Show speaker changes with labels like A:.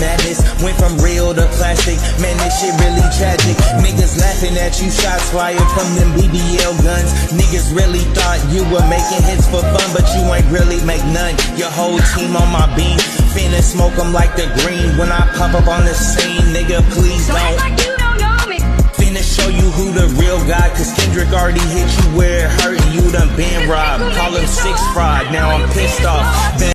A: madness. Went from real to plastic, man, this shit really tragic. Niggas laughing at you, shots fired from them BBL guns. Niggas really thought you were making hits for fun, but you ain't really make none. Your whole team on my beam, finna smoke them like the green. When I pop up on the scene, nigga, please
B: Don't act
A: don't.
B: like you don't know me.
A: Finna show you who the real guy, cause Kendrick already hit you where it hurt and you done been robbed. Call him 6 fraud, now I'm pissed off.